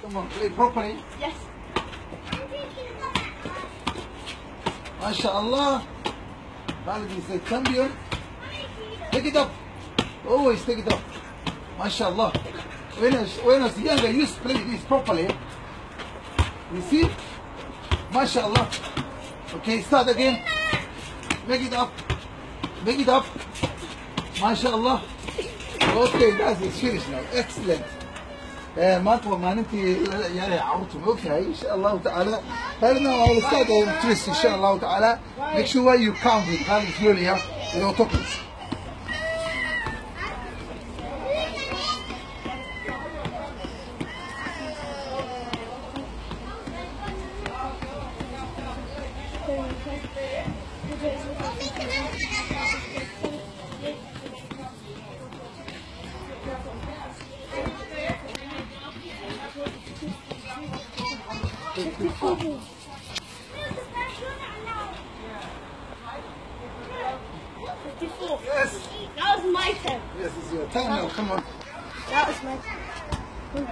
Come on, play properly. Yes. MashaAllah. Khalid is the champion. Take it up. Always take it up. MashaAllah. When I was younger, I used to play this properly. You see? MashaAllah. Okay, start again. Make it up. Make it up. MashaAllah. Okay, that's it. Finished now. Excellent. ما انت يعني عرضت اوكي ان شاء الله تعالى. هذا اول ستارت تويست ان شاء الله تعالى. Make sure you count it. Count it slowly here. Without talking. Yes. That was my turn. Yes, it's your turn now. Come on. That was my turn.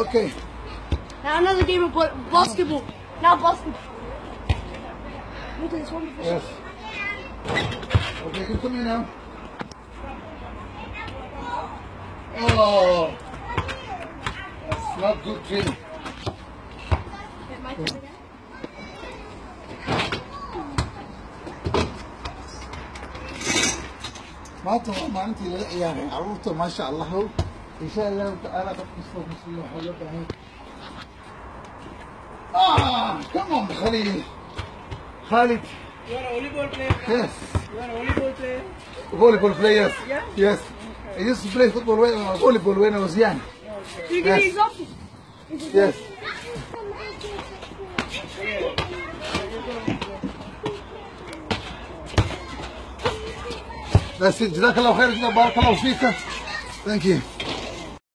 Okay. Now another game of basketball. Now basketball. Look at this one. Yes. Okay, you come in now. Oh. It's not good training. Get my turn again. ما انت يعني عروضته ما شاء الله هو ان شاء الله تعالى تقصد مسلم حلوة هي. Come on Khalid. Khalid. You are a volleyball player? Yes. You are a volleyball player? Volleyball player. Yeah? Yes. I used to play football volleyball when I was young. Do you give me examples? Yes. That's it. جزاك الله خير. بارك الله فيك. Thank you.